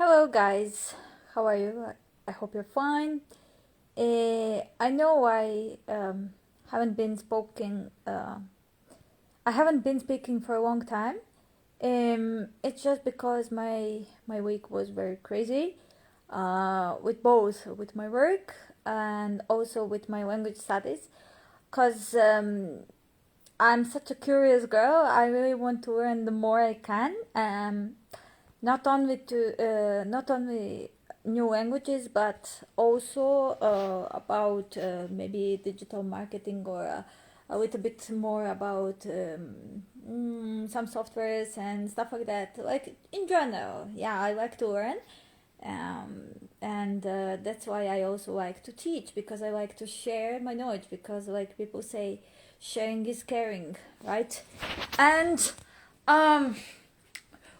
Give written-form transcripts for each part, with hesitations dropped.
Hello guys, how are you? I hope you're fine. I know haven't been spoken. I haven't been speaking for a long time. It's just because my week was very crazy. With both with my work and also with my language studies, cause I'm such a curious girl. I really want to learn the more I can. Not only new languages, but also about maybe digital marketing or a little bit more about some softwares and stuff like that. Like in general, yeah, I like to learn. And that's why I also like to teach, because I like to share my knowledge, because like people say sharing is caring, right? And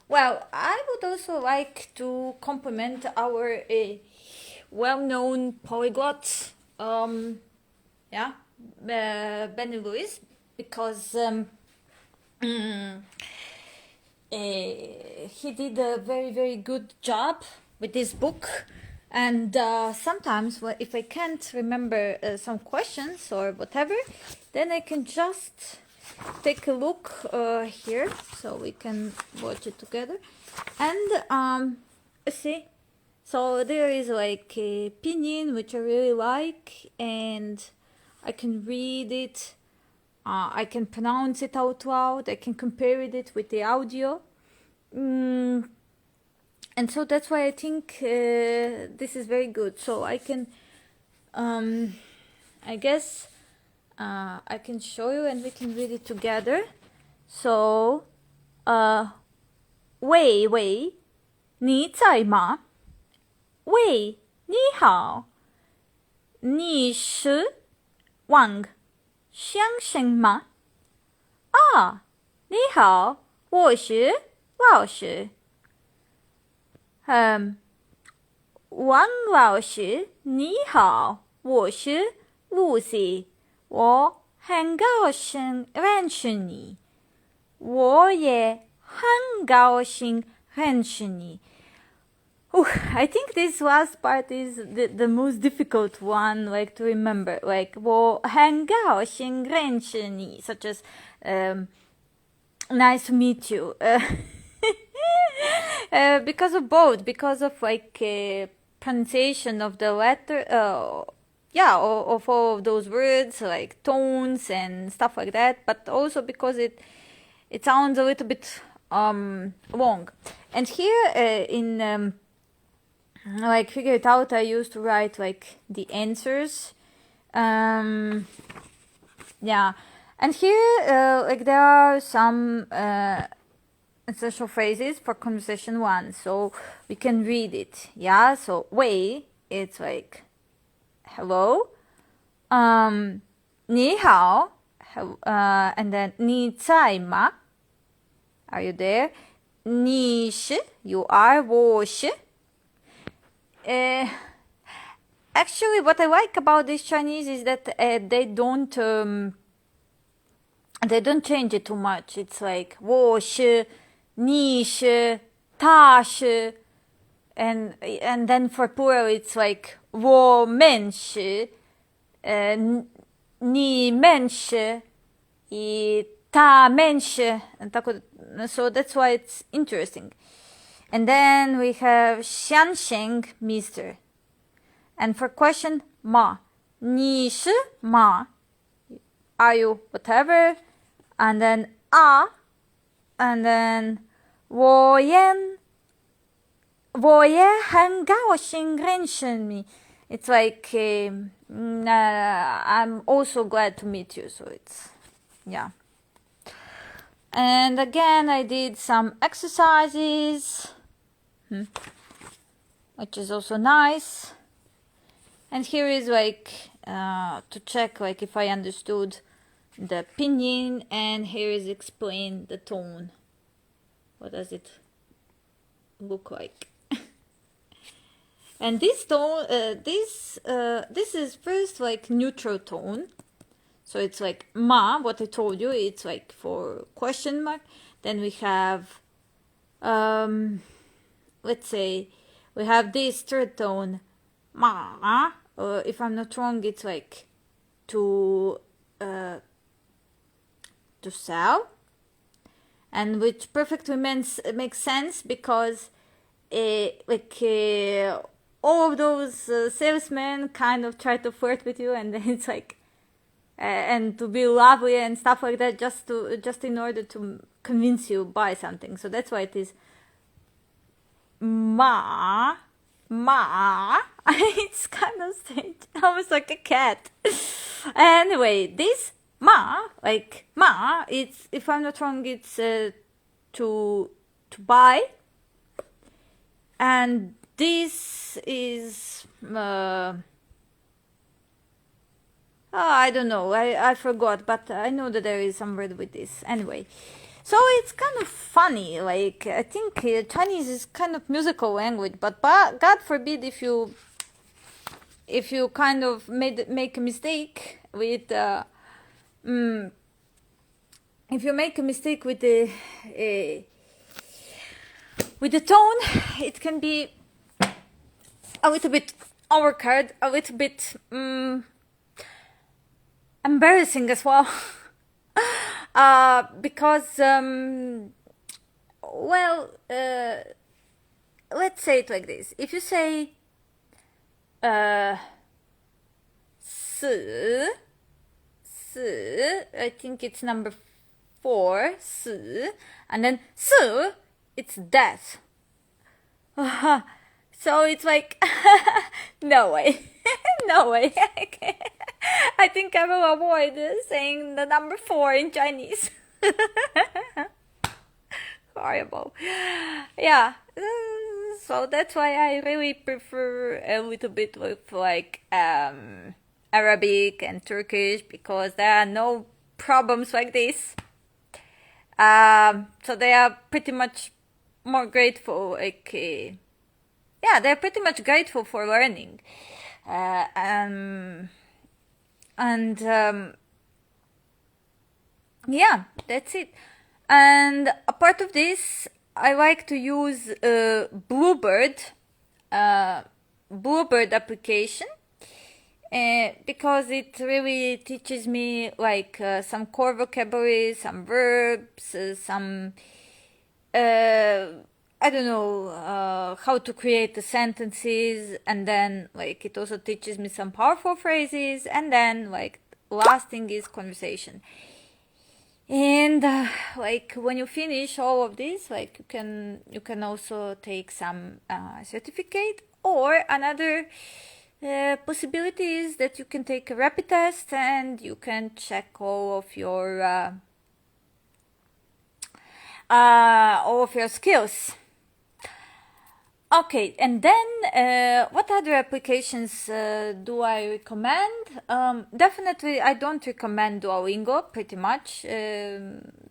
well, I would also like to compliment our well-known polyglot, Benny Lewis, because he did a very, very good job with this book. And sometimes, if I can't remember some questions or whatever, then I can just take a look here, so we can watch it together. And see, so there is like a pinyin which I really like, and I can read it. I can pronounce it out loud. I can compare it with the audio. And so that's why I think this is very good. So I can, I guess, I can show you and we can read it together. So, 喂，你在吗？喂，你好，你是Wang相信吗？啊，你好，我是老师。王老师，你好，我是 Lucy， 我很高兴认识你，我也很高兴认识你。I think this last part is the most difficult one, like to remember. Like 我很高兴认识你, such as nice to meet you. Because of both, because of like pronunciation of the letter, of all of those words, like tones and stuff like that, but also because it sounds a little bit long. And here in like figure it out, I used to write like the answers. And here like there are some essential phrases for conversation 1, so we can read it. Yeah, so 喂, it's like hello. 你好, and then 你在吗? Are you there? 你是, you are. 我是. Actually, what I like about this Chinese is that they don't change it too much. It's like 我是, 你是, 他是, and then for plural it's like 我们是, 你们是, 他们是, so that's why it's interesting. And then we have 相信 Mr. And for question 吗, 你是吗? Are you whatever? And then and then 我也很高兴认识你. It's like I'm also glad to meet you. So it's yeah. And again, I did some exercises, which is also nice. And here is like to check like if I understood the pinyin, and here is explain the tone. What does it look like? And this tone, this is first like neutral tone. So it's like ma, what I told you, it's like for question mark. Then we have, let's say, we have this third tone, ma. If I'm not wrong, it's like to sell, and which perfectly makes sense because all of those salesmen kind of try to flirt with you, and then it's like and to be lovely and stuff like that, just in order to convince you buy something. So that's why it is ma. It's kind of strange, almost like a cat. Anyway, this ma, it's, if I'm not wrong, it's to buy, and this is I don't know, I forgot, but I know that there is some word with this. Anyway, so it's kind of funny. Like, I think Chinese is kind of musical language, but God forbid if you kind of make a mistake with if you make a mistake with the tone, it can be a little bit overcard, a little bit embarrassing as well. Because let's say it like this. If you say 四, I think it's number 4, 四, and then 四, it's death. So it's like, no way. No way. I think I will avoid saying the number 4 in Chinese. Horrible. Yeah. So that's why I really prefer a little bit with like Arabic and Turkish, because there are no problems like this. So they are pretty much more grateful, like they're pretty much grateful for learning. Yeah, that's it. And a part of this, I like to use Bluebird application, because it really teaches me like some core vocabulary, some verbs, some I don't know how to create the sentences, and then like it also teaches me some powerful phrases, and then like last thing is conversation. And like when you finish all of this, like you can also take some certificate, or another possibility is that you can take a rapid test and you can check all of your skills. Okay, and then what other applications do I recommend? Definitely, I don't recommend Duolingo, pretty much,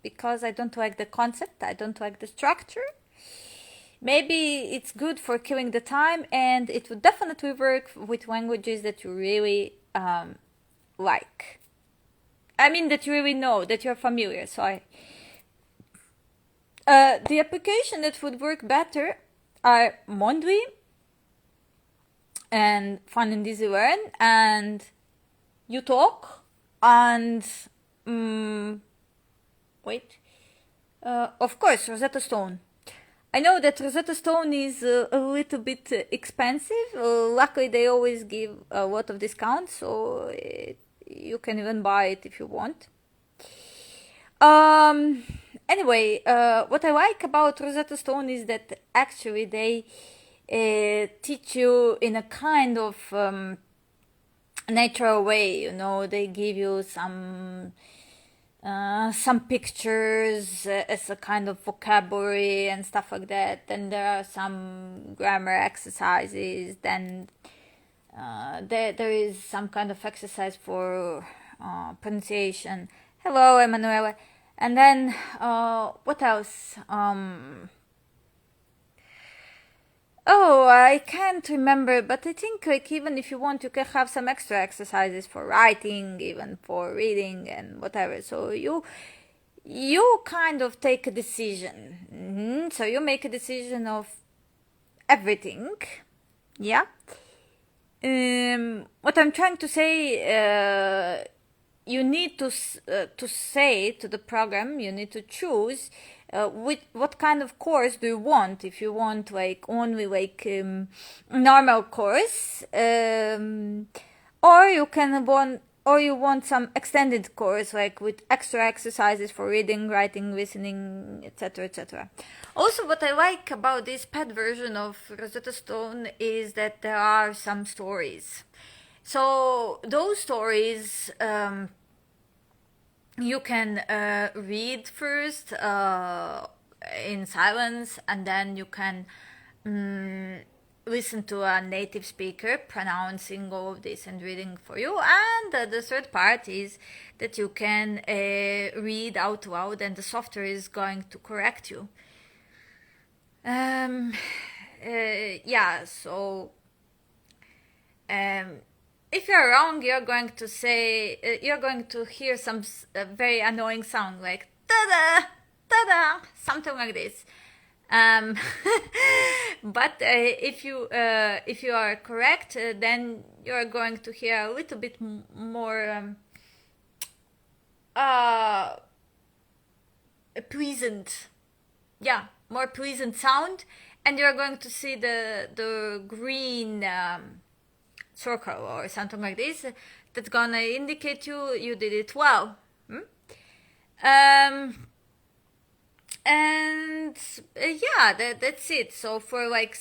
because I don't like the concept, I don't like the structure. Maybe it's good for killing the time, and it would definitely work with languages that you really like. I mean, that you really know, that you're familiar. So the application that would work better are Mondly and Fun and Easy Learn and uTalk and of course Rosetta Stone. I know that Rosetta Stone is a little bit expensive. Luckily they always give a lot of discounts, so you can even buy it if you want. Anyway, what I like about Rosetta Stone is that actually they teach you in a kind of natural way. You know, they give you some pictures as a kind of vocabulary and stuff like that. Then there are some grammar exercises. Then there is some kind of exercise for pronunciation. Hello, Emanuela. And then, what else? I can't remember, but I think like even if you want, you can have some extra exercises for writing, even for reading and whatever. So you kind of take a decision. So you make a decision of everything. Yeah. What I'm trying to say, you need to say to the program, you need to choose what kind of course do you want. If you want like only like normal course, or you want some extended course like with extra exercises for reading, writing, listening, etc., etc. Also, what I like about this pad version of Rosetta Stone is that there are some stories. So those stories you can read first in silence, and then you can listen to a native speaker pronouncing all of this and reading for you. And the third part is that you can read out loud, and the software is going to correct you. Yeah, so if you're wrong, you're going to say, you're going to hear some very annoying sound like ta-da, ta-da, something like this. But if you are correct, then you're going to hear a little bit more pleasant, yeah, more pleasant sound, and you're going to see the green circle or something like this that's gonna indicate you did it well. And yeah, that's it. So for like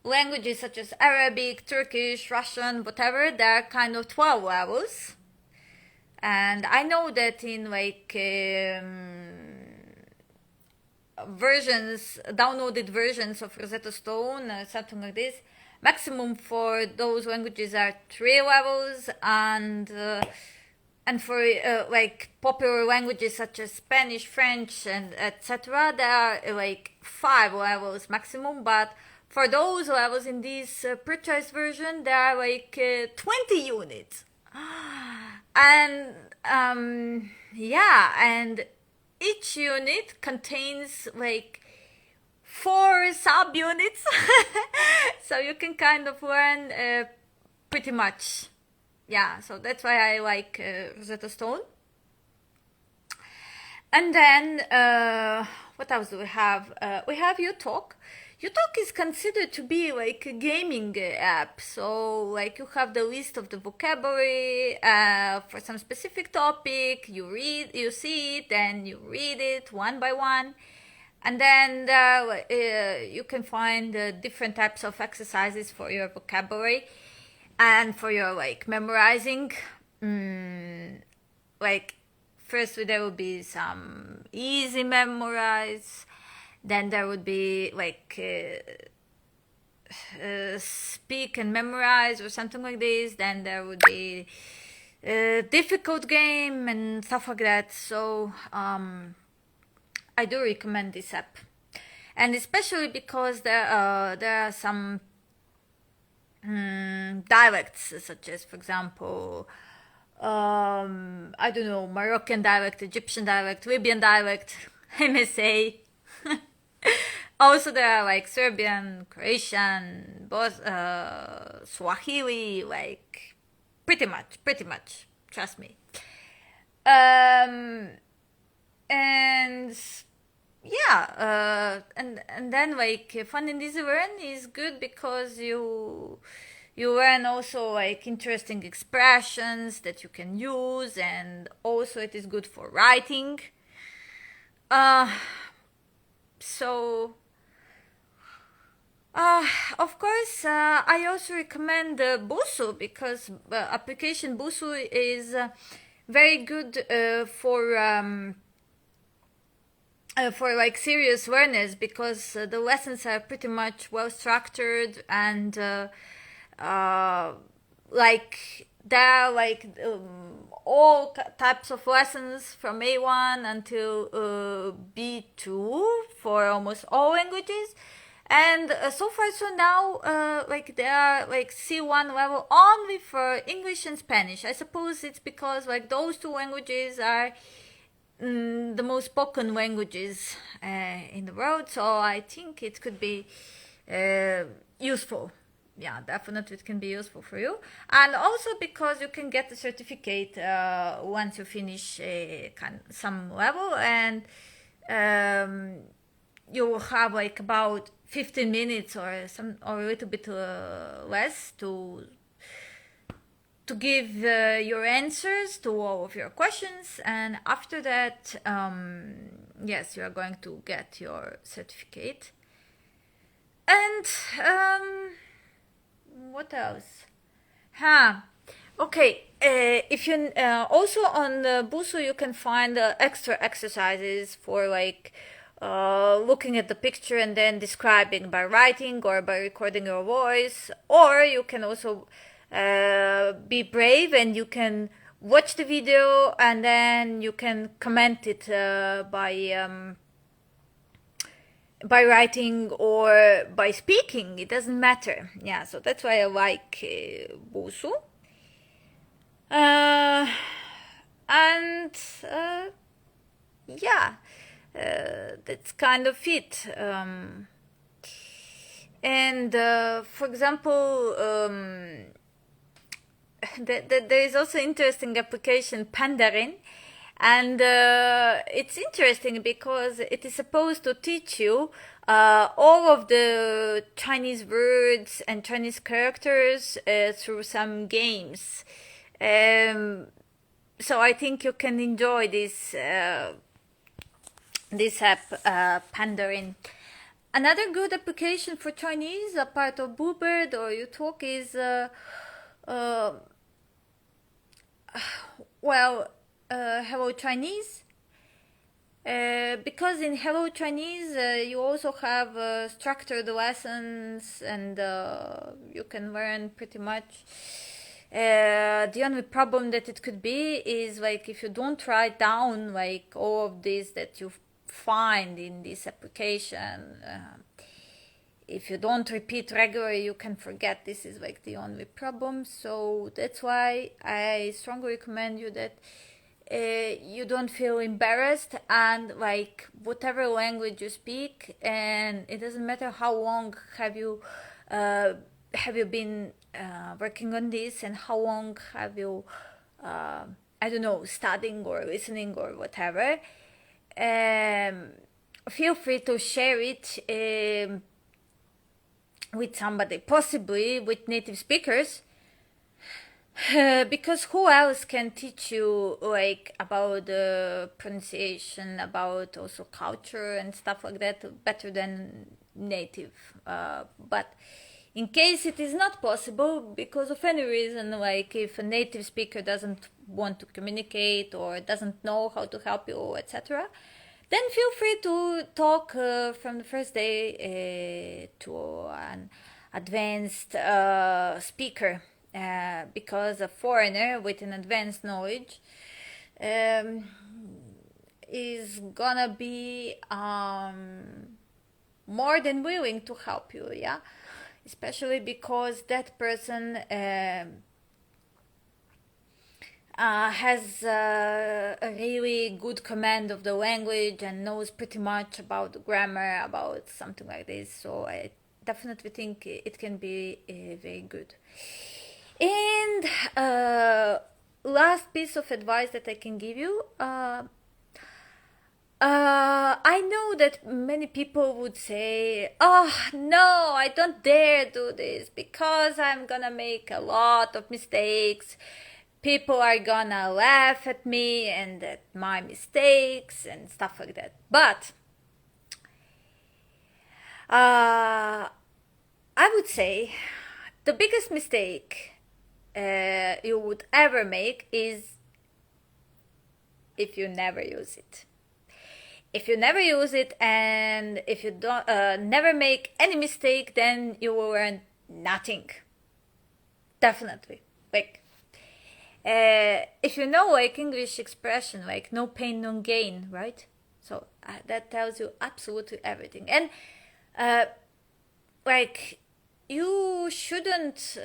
languages such as Arabic, Turkish, Russian, whatever, there are kind of 12 levels. And I know that in like downloaded versions of Rosetta Stone, something like this, maximum for those languages are 3 levels, and for like popular languages such as Spanish, French, and etc., there are like 5 levels maximum. But for those levels in this pre-choice version, there are like 20 units. And yeah, and each unit contains like 4 subunits, so you can kind of learn pretty much. Yeah, so that's why I like Rosetta Stone. And then what else do we have? We have uTalk. uTalk is considered to be like a gaming app. So like you have the list of the vocabulary for some specific topic. You see it, and you read it one by one. And then you can find different types of exercises for your vocabulary and for your like memorizing. Like first there will be some easy memorize, then there would be like speak and memorize or something like this, then there would be a difficult game and stuff like that. So I do recommend this app, and especially because there are some dialects, such as, for example, I don't know, Moroccan dialect, Egyptian dialect, Libyan dialect, I may say. Also, there are like Serbian, Croatian, both Swahili, like pretty much, trust me. And yeah, and then like Fun and Easy Learn is good because you learn also like interesting expressions that you can use, and also it is good for writing. So of course, I also recommend Busuu, because application Busuu is very good for like serious learners, because the lessons are pretty much well structured, and like there are like all types of lessons from A1 until B2 for almost all languages. And so far, so now, like there are like C1 level only for English and Spanish. I suppose it's because like those 2 languages are the most spoken languages in the world, so I think it could be useful. Yeah, definitely it can be useful for you. And also because you can get the certificate once you finish some level, and um, you will have like about 15 minutes or a little bit less to give your answers to all of your questions, and after that, yes, you are going to get your certificate. And what else? Okay. If you also on Busu, you can find extra exercises for like looking at the picture and then describing by writing or by recording your voice. Or you can also be brave and you can watch the video and then you can comment it by writing or by speaking. It doesn't matter. Yeah, so that's why I like Busu. And yeah, that's kind of it. And for example, there is also interesting application Pandarin, and it's interesting because it is supposed to teach you all of the Chinese words and Chinese characters through some games. So I think you can enjoy this app, Pandarin. Another good application for Chinese, a part of Bluebird or Youtalk, is Hello Chinese. Because in Hello Chinese you also have structured lessons, and you can learn pretty much. The only problem that it could be is like if you don't write down like all of this that you find in this application, if you don't repeat regularly, you can forget. This is like the only problem. So that's why I strongly recommend you that you don't feel embarrassed, and like whatever language you speak, and it doesn't matter how long have you been working on this, and how long have you I don't know, studying or listening or whatever. Feel free to share it with somebody, possibly with native speakers, because who else can teach you like about the pronunciation, about also culture and stuff like that better than native? But in case it is not possible because of any reason, like if a native speaker doesn't want to communicate or doesn't know how to help you, etc., then feel free to talk from the first day to an advanced speaker, because a foreigner with an advanced knowledge is gonna be more than willing to help you, yeah? Especially because that person has a really good command of the language and knows pretty much about the grammar, about something like this. So I definitely think it can be very good. And last piece of advice that I can give you, I know that many people would say, oh no, I don't dare do this because I'm gonna make a lot of mistakes. People are gonna laugh at me and at my mistakes and stuff like that. But I would say the biggest mistake you would ever make is if you never use it. If you never use it, and if you don't never make any mistake, then you will learn nothing. Definitely. Like if you know like English expression like no pain no gain, right? So that tells you absolutely everything. And like you shouldn't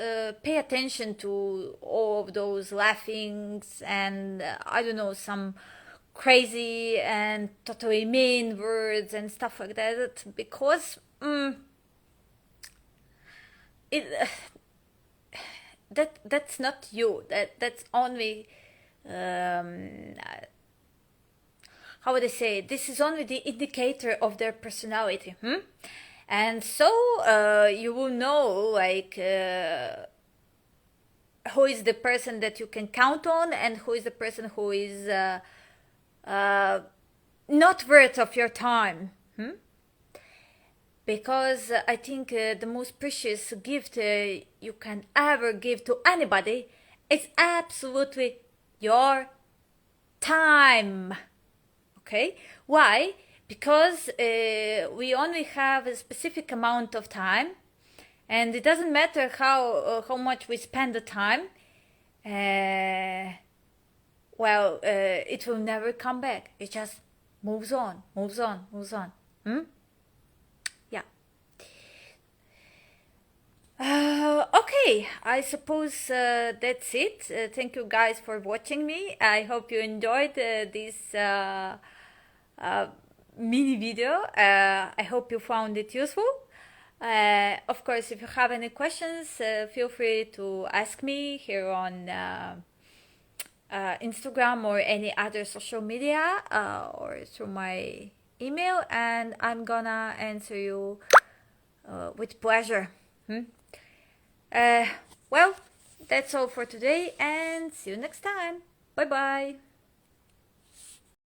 pay attention to all of those laughings and I don't know, some crazy and totally mean words and stuff like that, because it that's not you. That's only how would I say? This is only the indicator of their personality. And so you will know, like, who is the person that you can count on, and who is the person who is not worth of your time. Because I think the most precious gift you can ever give to anybody is absolutely your time. Okay? Why? Because we only have a specific amount of time, and it doesn't matter how much we spend the time. It will never come back. It just moves on. Yeah. Okay, I suppose that's it. Thank you guys for watching me. I hope you enjoyed this mini video. I hope you found it useful. Of course, if you have any questions, feel free to ask me here on Instagram or any other social media, or through my email, and I'm gonna answer you with pleasure. Well, that's all for today, and see you next time. Bye bye.